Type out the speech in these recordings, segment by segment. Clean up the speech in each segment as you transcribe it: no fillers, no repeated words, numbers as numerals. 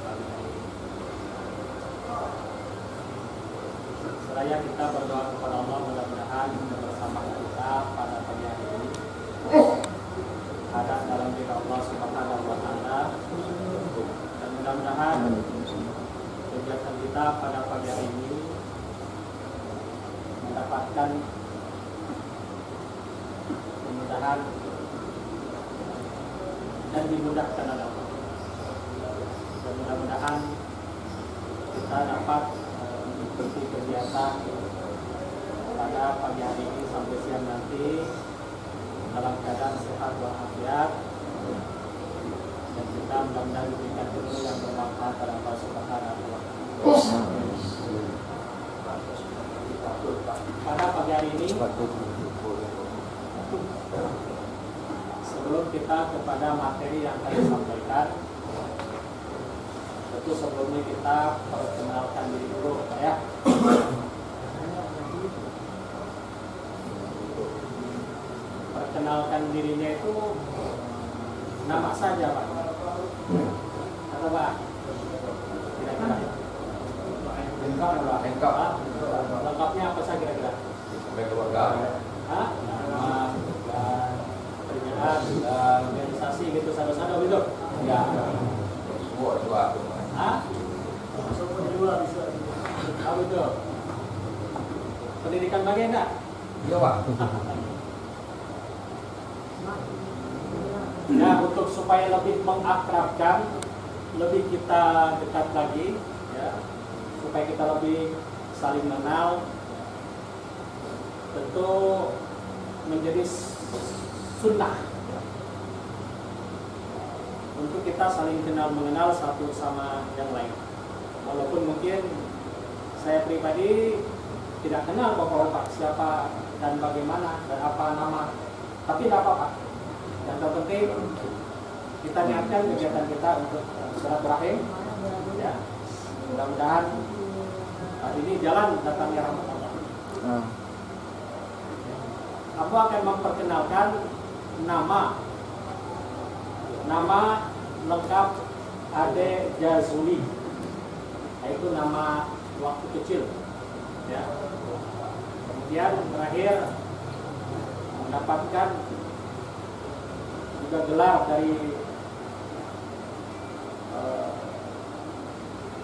pagi hari ini. Seraya kita berdoa kepada Allah, mudah-mudahan bersama kita pada pagi hari ini ada dalam diri Allah Subhanahu wa Ta'ala, dan mudah-mudahan kegiatan kita pada pagi hari ini mendapatkan kemudahan dan dimudahkan oleh Allah. Dan mudah-mudahan kita dapat mengikuti kegiatan pada pagi hari ini sampai siang nanti dalam keadaan sehat walafiat, dan kita mudah-mudahan diberikan ilmu yang bermanfaat pada Allah Subhanahu wa Ta'ala. Pada pagi hari ini, sebelum kita kepada materi yang akan disampaikan, tentu sebelumnya kita perkenalkan diri dulu, Pak ya. Perkenalkan dirinya itu nama saja, Pak. Atau Pak? Kira-kira. Lengkap. Lengkapnya apa saja kira-kira? Hah? Nama, dan pekerjaan, dan organisasi gitu, sada-sada gitu? Ya. Hah? Semua juga bisa. Tahu itu? Pendidikan bagian enggak? Iya, Pak. Ya, untuk supaya lebih mengakrabkan, lebih kita dekat lagi, ya, supaya kita lebih saling mengenal, tentu menjadi sunnah untuk kita saling kenal mengenal satu sama yang lain. Walaupun mungkin saya pribadi tidak kenal bapak-bapak siapa dan bagaimana dan apa nama, tapi tidak apa-apa. Yang terpenting kita niatkan kegiatan kita untuk silaturahim, ya. Mudah-mudahan hari ini jalan datangnya rahmat Allah. Aku akan memperkenalkan nama lengkap Ade Jazuli, yaitu nama waktu kecil, ya. Kemudian terakhir mendapatkan juga gelar dari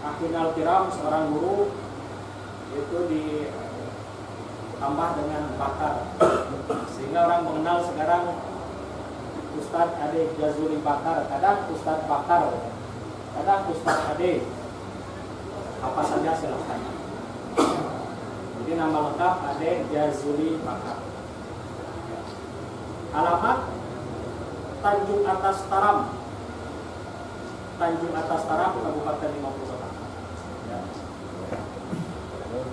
Akinal Kiram, seorang guru, itu ditambah dengan Bakar, sehingga orang mengenal sekarang Ustadz Ade Jazuli Bakar, kadang Ustadz Bakar, kadang Ustadz Ade, apa saja silahkan. Jadi nama lengkap Ade Jazuli Bakar. Alamat Tanjung Atas Taram, Kabupaten 50 Kota. Ya.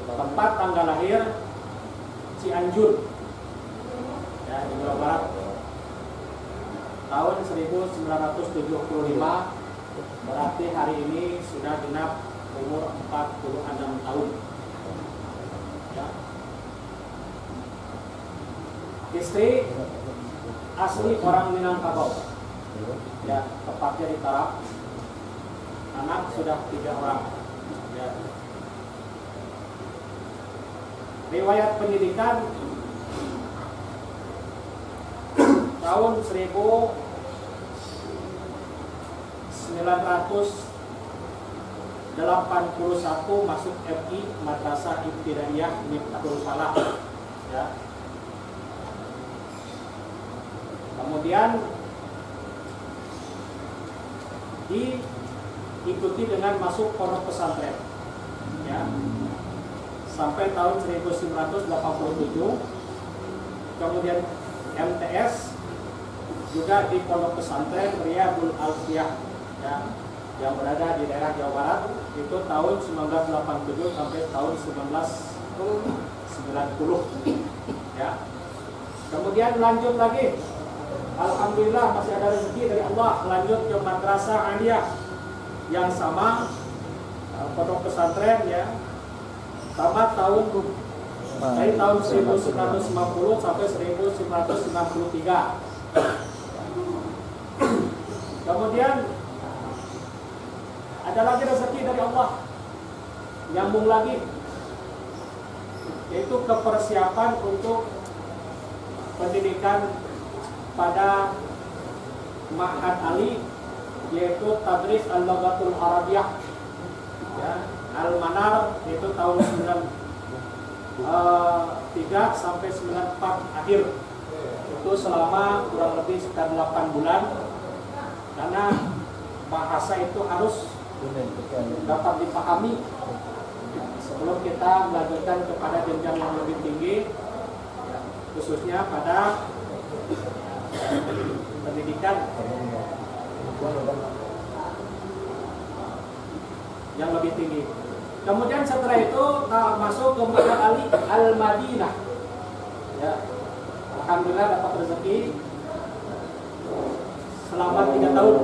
Tempat tanggal lahir Cianjur, ya, di Jawa Barat, tahun 1975. Berarti hari ini sudah genap umur 46 tahun. Ya. Istri asli orang Minangkabau, ya, tepatnya di Tarap. Anak sudah 3 orang. Ya. Riwayat pendidikan tahun 1981 masuk FI, Madrasah Ibtidaiyah Miftahul Falah, ya. Kemudian diikuti dengan masuk pondok pesantren, ya, sampai tahun 1987. Kemudian MTS juga di pondok pesantren Riyadul Alfiyah, ya, yang berada di daerah Jawa Barat, itu tahun 1987 sampai tahun 1990, ya. Kemudian lanjut lagi, alhamdulillah masih ada rezeki dari Allah, lanjut ke Madrasah Aliyah yang sama, pondok pesantren, ya, tamat dari tahun 1990 sampai 1993. Kemudian ada ada lagi rezeki dari Allah. Nyambung lagi, yaitu kepersiapan untuk pendidikan pada Ma'had Ali, yaitu Tadris Al-Lughatul Arabiyah, ya, Al-Manar, yaitu tahun 93 sampai 94 akhir. Itu selama kurang lebih sekitar 8 bulan, karena bahasa itu harus dapat dipahami sebelum kita melanjutkan kepada jenjang yang lebih tinggi, khususnya pada pendidikan yang lebih tinggi. Kemudian setelah itu masuk ke Ma'had Ali Al-Madinah, ya. Alhamdulillah dapat rezeki selama 3 tahun,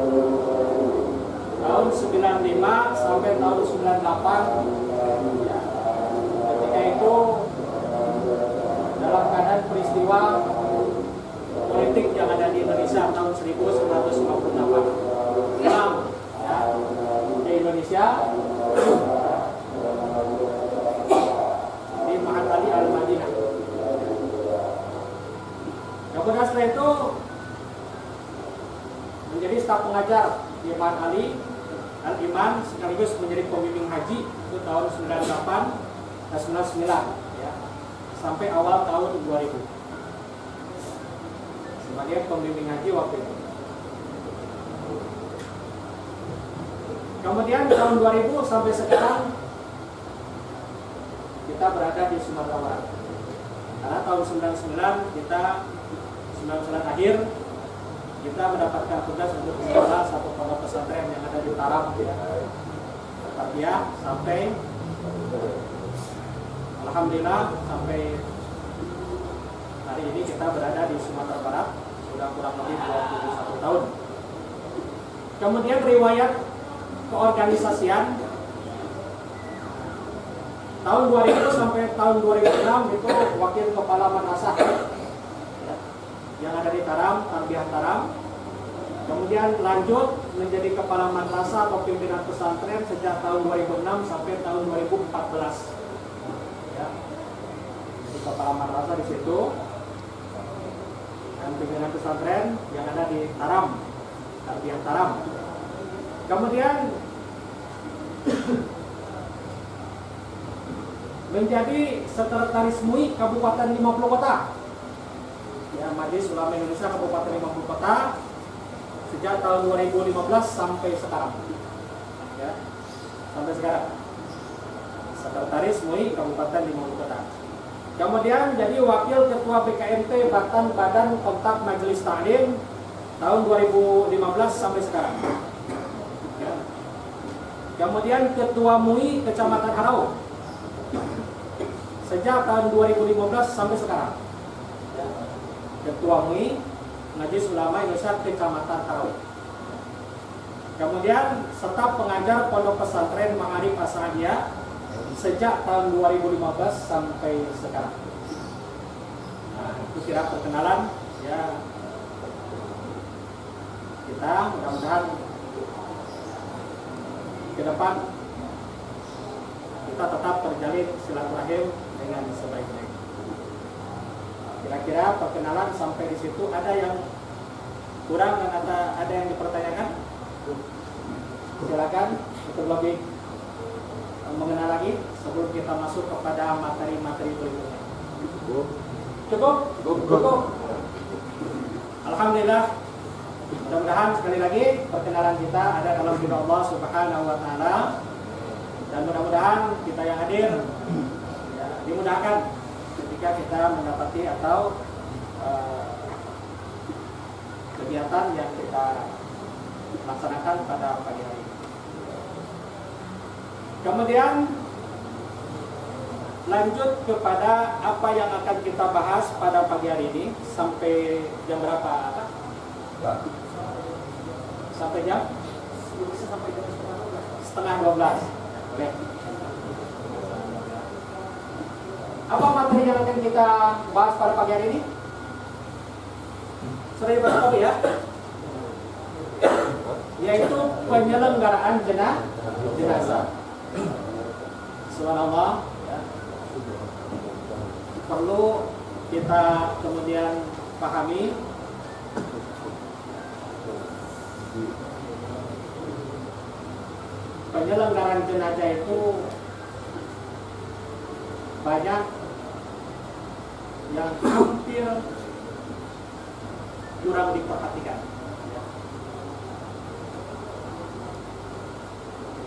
tahun 95 sampai tahun 98, ya. Ketika itu dalam keadaan peristiwa politik yang ada di Indonesia tahun 1958, ya, di Indonesia, di Ma'had Ali Al-Madinah. Kemudian setelah itu menjadi staf pengajar di Ma'had Ali Al-Iman, sekaligus menjadi pembimbing haji itu tahun 98 dan 99, ya, sampai awal tahun 2000 sebagai pembimbing haji waktu itu. Kemudian tahun 2000 sampai sekarang kita berada di Sumatera Barat. Karena tahun 99 kita 99 akhir kita mendapatkan tugas untuk mengelola satu pondok pesantren yang ada di Taram, ya, sampai alhamdulillah sampai hari ini kita berada di Sumatera Barat sudah kurang lebih 21 tahun. Kemudian riwayat keorganisasian tahun 2000 sampai tahun 2006 itu wakil kepala madrasah yang ada di Taram, Tarbiyah Taram. Kemudian lanjut menjadi kepala madrasah atau pimpinan pesantren sejak tahun 2006 sampai tahun 2014. Ya. Jadi kepala madrasah di situ dan pimpinan pesantren yang ada di Taram, Tarbiyah Taram. Kemudian menjadi sekretaris MUI Kabupaten 50 Kota. Ya, Majelis Ulama Indonesia Kabupaten 50 Kota sejak tahun 2015 sampai sekarang. Ya, sampai sekarang. Sekretaris MUI Kabupaten 50 Kota. Kemudian jadi wakil ketua BKMT Badan Kontak Majelis Ta'lim tahun 2015 sampai sekarang. Ya. Kemudian ketua MUI Kecamatan Harau sejak tahun 2015 sampai sekarang. Ya. Ketua MUI Majelis Ulama Indonesia Kecamatan Harau. Kemudian staf pengajar Pondok Pesantren Ma'arif As-Sa'adiyah sejak tahun 2015 sampai sekarang. Nah, itu kira perkenalan, ya. Kita mudah-mudahan ke depan kita tetap terjalin silaturahim dengan sebaik-baik. Kira-kira perkenalan sampai di situ ada yang kurang dan ada yang dipertanyakan? Silakan untuk lebih mengenal lagi sebelum kita masuk kepada materi-materi berikutnya. Cukup? Alhamdulillah. Mudah-mudahan sekali lagi perkenalan kita ada dalam ridha Allah Subhanahu wa taala, dan mudah-mudahan kita yang hadir ya, dimudahkan ketika kita mendapati atau kegiatan yang kita laksanakan pada pagi hari ini. Kemudian lanjut kepada apa yang akan kita bahas pada pagi hari ini sampai jam berapa? Sampai jam? Sampai jam setengah 12. Oke. Apa materi yang akan kita bahas pada pagi hari ini? Sudah dibaca ya? yaitu penyelenggaraan jenazah. Subhanallah, ya. Perlu kita kemudian pahami penyelenggaraan jenazah itu banyak yang hampir kurang diperhatikan.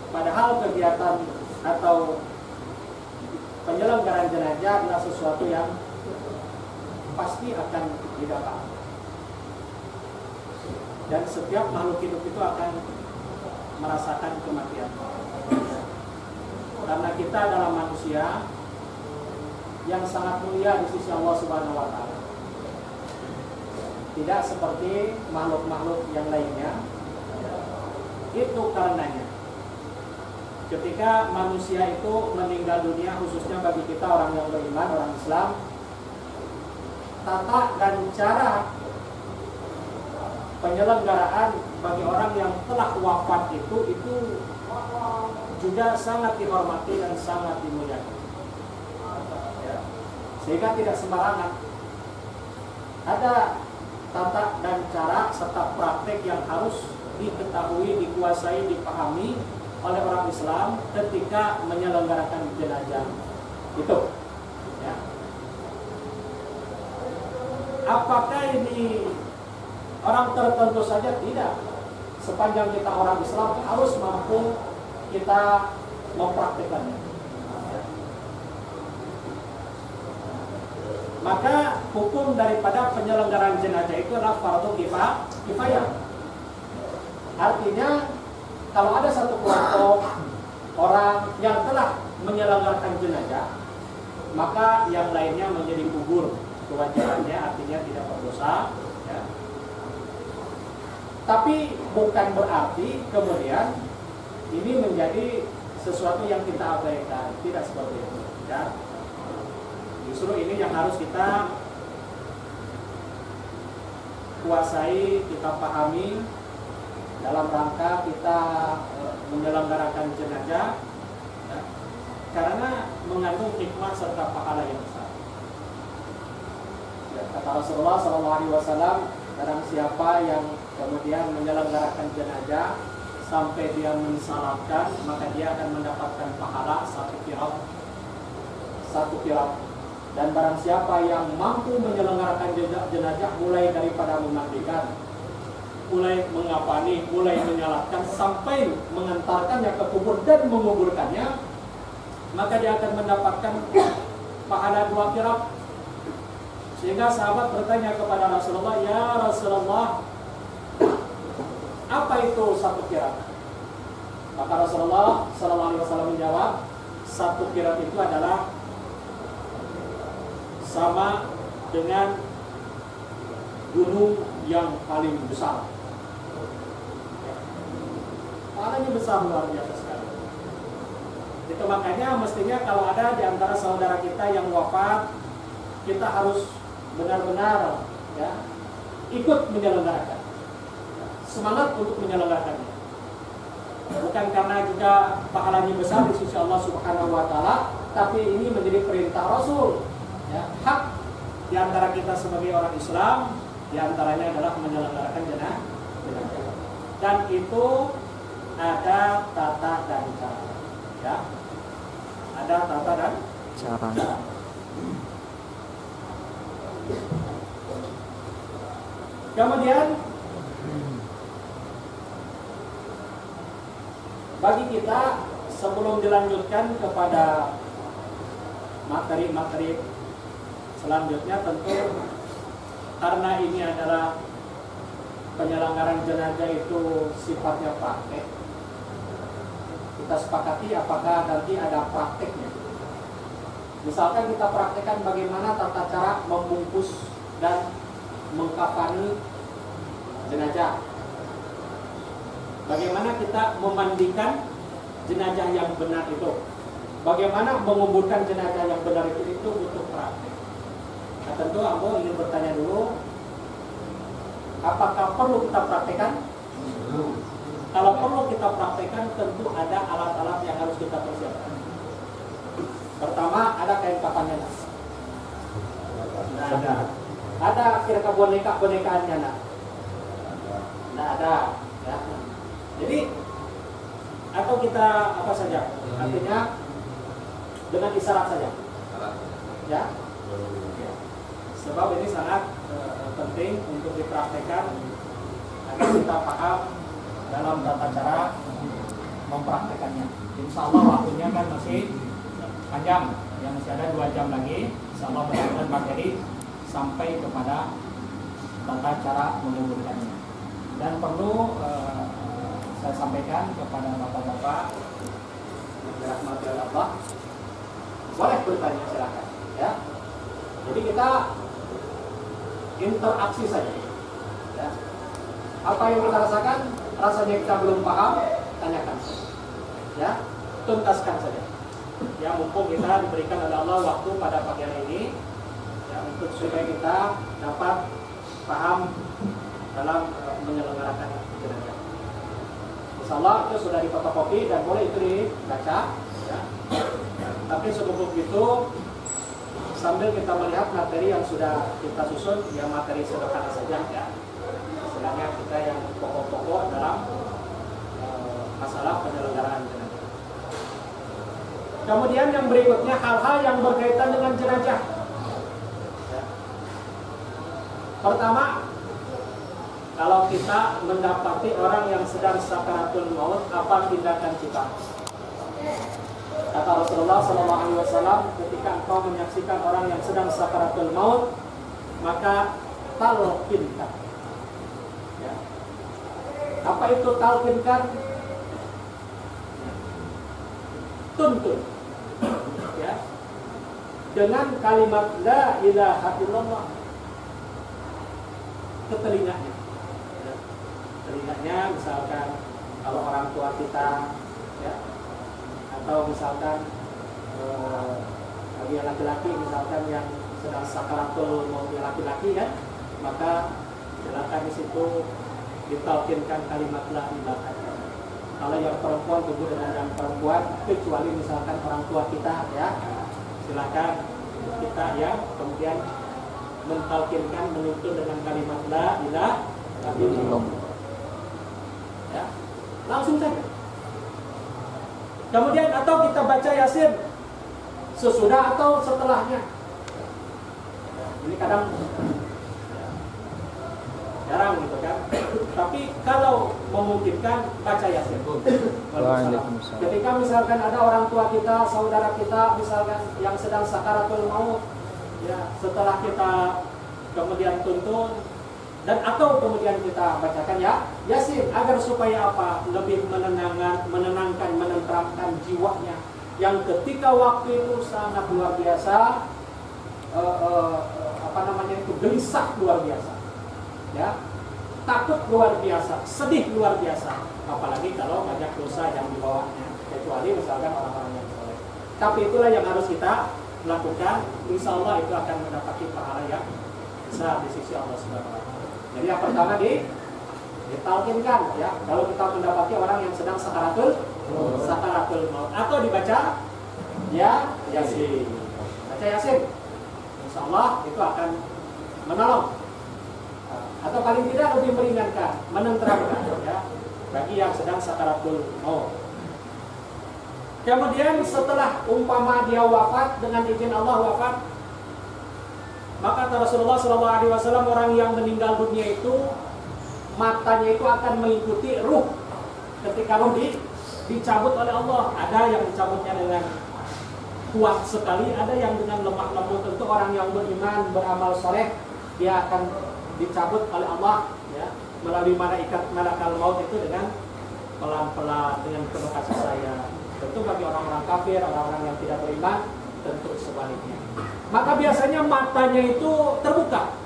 Padahal kegiatan atau penyelenggaraan jenazah adalah sesuatu yang pasti akan didapat. Dan setiap makhluk hidup itu akan merasakan kematian. Karena kita adalah manusia yang sangat mulia di sisi Allah Subhanahu wa taala. Tidak seperti makhluk-makhluk yang lainnya. Itu karenanya ketika manusia itu meninggal dunia, khususnya bagi kita orang yang beriman, orang Islam, tata dan cara penyelenggaraan bagi orang yang telah wafat itu juga sangat dihormati dan sangat dimuliakan. Ya. Sehingga tidak sembarangan. Ada tata dan cara serta praktek yang harus diketahui, dikuasai, dipahami oleh orang Islam ketika menyelenggarakan jenazah itu. Ya. Apakah ini orang tertentu saja? Tidak. Sepanjang kita orang Islam harus mampu kita mempraktikkannya. Maka hukum daripada penyelenggaraan jenazah itu adalah fardu kifayah. Artinya kalau ada satu kelompok orang yang telah menyelenggarakan jenazah, maka yang lainnya menjadi gugur kewajibannya, artinya tidak berdosa. Ya. Tapi bukan berarti kemudian ini menjadi sesuatu yang kita abaikan, tidak seperti itu. Ya. Justru ini yang harus kita kuasai, kita pahami dalam rangka kita menyelenggarakan jenazah, ya, karena mengandung hikmah serta pahala yang besar. Ya, kata Rasulullah SAW, barang siapa yang kemudian menyelenggarakan jenazah sampai dia mensalatkan, maka dia akan mendapatkan pahala satu kirat. Dan barang siapa yang mampu menyelenggarakan jenazah mulai daripada memandikan, mulai mengapani, mulai menyalatkan sampai mengantarkannya ke kubur dan menguburkannya, maka dia akan mendapatkan pahala 2 kirat. Sehingga sahabat bertanya kepada Rasulullah, "Ya Rasulullah, apa itu 1 kirat?" Maka Rasulullah SAW menjawab, 1 kirat itu adalah sama dengan gunung yang paling besar. Pahalanya besar, luar biasa sekali. Itu makanya mestinya kalau ada di antara saudara kita yang wafat, kita harus benar-benar ya ikut menyelenggarakan. Semangat untuk menyelenggarakannya. Bukan karena juga pahalanya besar di sisi Allah Subhanahu wa taala, tapi ini menjadi perintah Rasul. Ya, hak di antara kita sebagai orang Islam, di antaranya adalah menyelenggarakan jenazah. Dan itu ada tata dan cara. Ya. Ada tata dan cara. Kemudian bagi kita sebelum dilanjutkan kepada materi-materi selanjutnya, tentu karena ini adalah penyelenggaraan jenazah itu sifatnya praktek, kita sepakati apakah nanti ada prakteknya. Misalkan kita praktekkan bagaimana tata cara membungkus dan mengkafani jenazah, bagaimana kita memandikan jenazah yang benar itu, bagaimana menguburkan jenazah yang benar itu butuh praktek. Nah, tentu aku ingin bertanya dulu, apakah perlu kita praktekkan? Kalau perlu kita praktekkan, tentu ada alat-alat yang harus kita persiapkan. Pertama, ada kain kafannya. Nah, ada kira-kira boneka-bonekaannya, nah. Nah, ada, ya. Jadi, atau kita apa saja, artinya dengan isyarat saja, ya. Sebab ini sangat penting untuk dipraktekkan agar kita paham dalam tata cara mempraktekannya. Insya Allah waktunya kan masih panjang, yang masih ada 2 jam lagi. Insya Allah berdasarkan materi sampai kepada tata cara menguburkannya. Dan perlu saya sampaikan kepada bapak-bapak yang dirahmati oleh Allah, boleh bertanya silakan, ya. Jadi kita interaksi saja, ya. Apa yang kita rasakan, rasanya kita belum paham, tanyakan, ya, tuntaskan saja. Ya, mumpung kita diberikan oleh Allah waktu pada pagi hari ini, ya, untuk supaya kita dapat paham dalam menyelenggarakan jenazah. Insyaallah itu sudah difotokopi dan boleh itu dibaca, ya. Tapi sebelum itu, sambil kita melihat materi yang sudah kita susun, ya materi sederhana saja, ya. Istilahnya kita yang pokok-pokok dalam masalah penyelenggaraan jenazah. Kemudian yang berikutnya hal-hal yang berkaitan dengan jenazah. Ya. Pertama, kalau kita mendapati orang yang sedang sakaratul maut, apa tindakan kita? Kata Rasulullah SAW, ketika engkau menyaksikan orang yang sedang sakaratul maut, maka talqinkan. Ya. Apa itu talqinkan? Tuntun, ya, dengan kalimat la ilaha illallah ke telinganya. Ya. Telinganya misalkan kalau orang tua kita, ya, atau misalkan bagi laki-laki misalkan yang sedang sakaratul maut laki-laki, ya, maka silakan di situ ditalkinkan kalimat la ilaha illallah. Kalau yang perempuan tubuh dengan yang perempuan, kecuali misalkan orang tua kita, ya, silakan kita, ya, kemudian mentalkinkan, menuntun dengan kalimat la ilaha illallah, ya, langsung saja. Kemudian atau kita baca Yasin sesudah atau setelahnya. Ini kadang jarang gitu kan. Tapi kalau memungkinkan baca Yasin. Ketika misalkan ada orang tua kita, saudara kita misalkan yang sedang sakaratul maut, ya, setelah kita kemudian tuntun dan atau kemudian kita bacakan, ya, Yasin, agar supaya apa? Lebih menenangkan, menenteramkan jiwanya yang ketika waktu itu sangat luar biasa, gelisah luar biasa, ya, takut luar biasa, sedih luar biasa, apalagi kalau banyak dosa yang dibawanya, kecuali misalkan orang-orang yang soleh. Tapi itulah yang harus kita lakukan. Insya Allah itu akan mendapati pahala yang besar di sisi Allah Subhanahu wa Ta'ala. Jadi yang pertama ditalkinkan, ya, kalau kita mendapati orang yang sedang sakaratul maut, atau dibaca, ya, Yasin, baca Yasin, insya Allah itu akan menolong, atau paling tidak lebih meringankan, menenteramkan, ya, bagi yang sedang sakaratul maut. Kemudian setelah umpama dia wafat, dengan izin Allah wafat, maka Rasulullah SAW, orang yang meninggal dunia itu matanya itu akan mengikuti ruh. Ketika ruh dicabut oleh Allah, ada yang dicabutnya dengan kuat sekali, ada yang dengan lemah lembut. Tentu orang yang beriman, beramal soleh, dia akan dicabut oleh Allah, ya, melalui malakal maut itu dengan pelan-pelan, dengan penuh kasih sayang. Tentu bagi orang-orang kafir, orang-orang yang tidak beriman, tentu sebaliknya. Maka biasanya matanya itu terbuka,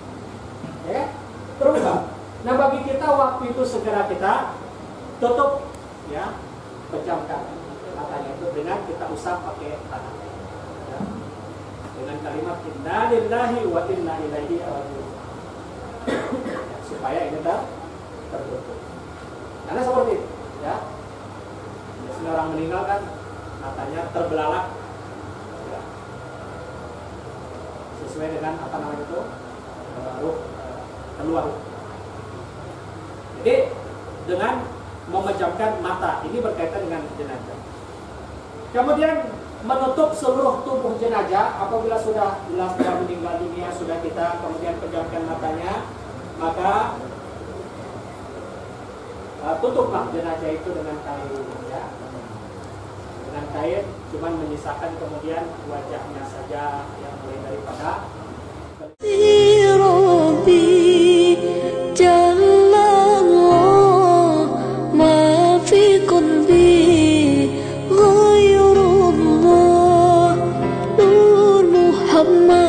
ya, terbuka. Nah, bagi kita waktu itu segera kita tutup, ya, pejamkan matanya itu dengan kita usap pakai tangan, ya, dengan kalimat inna lillahi wa inna ilaihi raji'un, ya, supaya ini tertutup. Karena seperti itu, ini orang meninggal kan matanya terbelalak, ya, sesuai dengan apa namanya itu ruh keluar. Jadi dengan memejamkan mata ini berkaitan dengan jenazah. Kemudian menutup seluruh tubuh jenazah apabila sudah jelas telah meninggal dunia, sudah kita kemudian pejamkan matanya, maka tutuplah jenazah itu dengan kain, ya, dengan kain, cuman menyisakan kemudian wajahnya saja yang mulai daripada Muhammad